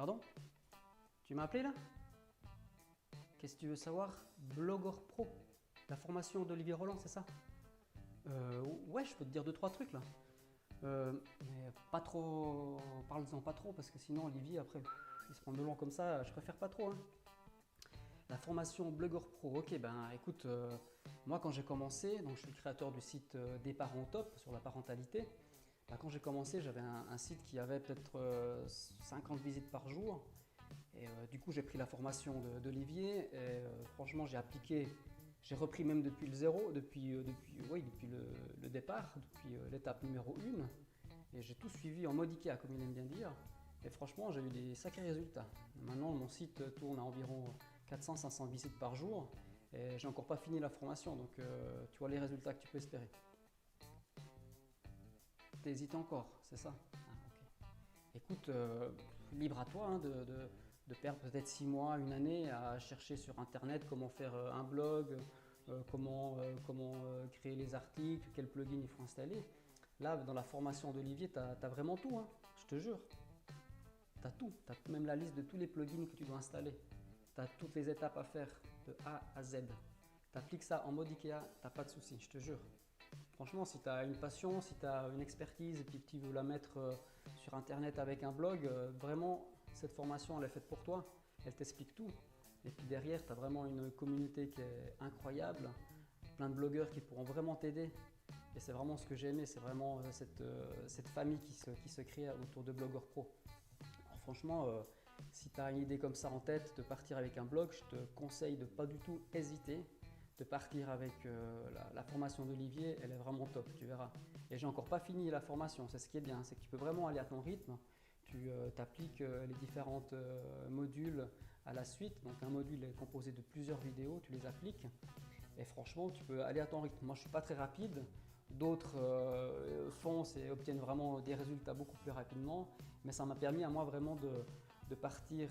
Pardon? Tu m'as appelé là? Qu'est-ce que tu veux savoir? Blogueur Pro, la formation d'Olivier Roland, c'est ça? Ouais, je peux te dire deux, trois trucs là. Mais pas trop, parle-en pas trop parce que sinon Olivier après il se prend de long comme ça, je préfère pas trop, hein. La formation Blogueur Pro, ok, ben écoute, moi quand j'ai commencé, donc je suis créateur du site Des parents top sur la parentalité. Ben, quand j'ai commencé, j'avais un site qui avait peut-être 50 visites par jour. Et du coup, j'ai pris la formation d'Olivier et franchement, j'ai appliqué, j'ai repris même depuis le zéro, oui, depuis le départ, depuis l'étape numéro 1. Et j'ai tout suivi en mode IKEA, comme il aime bien dire. Et franchement, j'ai eu des sacrés résultats. Maintenant, mon site tourne à environ 400-500 visites par jour. Et j'ai encore pas fini la formation, donc tu vois les résultats que tu peux espérer. T'hésites encore, c'est ça? Ah, ok. Écoute, libre à toi hein, de perdre peut-être 6 mois, une année à chercher sur internet comment faire un blog, comment créer les articles, quel plugin il faut installer. Là, dans la formation d'Olivier, tu as vraiment tout, hein, je te jure. Tu as tout, tu as même la liste de tous les plugins que tu dois installer. Tu as toutes les étapes à faire de A à Z. Tu appliques ça en mode IKEA, tu n'as pas de souci, je te jure. Franchement, si tu as une passion, si tu as une expertise et puis que tu veux la mettre sur internet avec un blog, vraiment, cette formation elle est faite pour toi. Elle t'explique tout. Et puis derrière, tu as vraiment une communauté qui est incroyable, plein de blogueurs qui pourront vraiment t'aider. Et c'est vraiment ce que j'ai aimé, c'est vraiment cette famille qui se crée autour de Blogueur Pro. Alors franchement, si tu as une idée comme ça en tête de partir avec un blog, je te conseille de pas du tout hésiter de partir avec la formation d'Olivier, elle est vraiment top, tu verras. Et j'ai encore pas fini la formation, c'est ce qui est bien, c'est que tu peux vraiment aller à ton rythme. Tu appliques les différents modules à la suite. Donc un module est composé de plusieurs vidéos, tu les appliques. Et franchement, tu peux aller à ton rythme. Moi, je ne suis pas très rapide. D'autres foncent et obtiennent vraiment des résultats beaucoup plus rapidement. Mais ça m'a permis à moi vraiment de partir,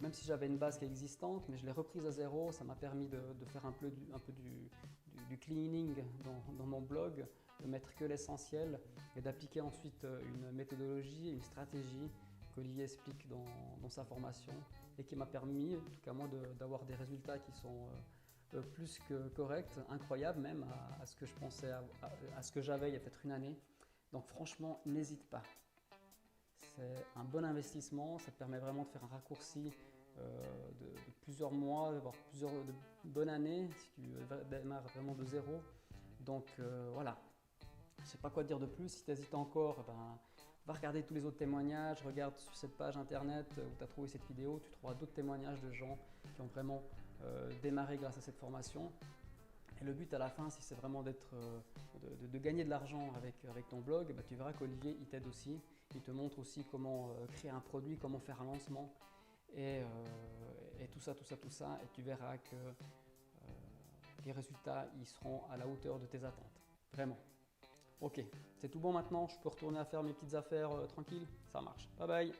même si j'avais une base qui est existante, mais je l'ai reprise à zéro. Ça m'a permis de faire un peu du cleaning dans mon blog, de mettre que l'essentiel et d'appliquer ensuite une méthodologie, une stratégie qu'Olivier explique dans sa formation et qui m'a permis, en tout cas moi, d'avoir des résultats qui sont plus que correct, incroyable même à ce que je pensais, à ce que j'avais il y a peut-être une année. Donc franchement, n'hésite pas. C'est un bon investissement, ça te permet vraiment de faire un raccourci de plusieurs mois, voire de bonnes années si tu démarres vraiment de zéro. Donc voilà, je ne sais pas quoi te dire de plus. Si tu hésites encore, ben, va regarder tous les autres témoignages, regarde sur cette page internet où tu as trouvé cette vidéo, tu trouveras d'autres témoignages de gens qui ont vraiment démarré grâce à cette formation. Et le but à la fin, si c'est vraiment de gagner de l'argent avec ton blog, bah, tu verras qu'Olivier il t'aide aussi, il te montre aussi comment créer un produit, comment faire un lancement et tout ça, et tu verras que les résultats ils seront à la hauteur de tes attentes, vraiment. Ok, c'est tout bon maintenant, je peux retourner à faire mes petites affaires tranquilles. Ça marche. Bye bye.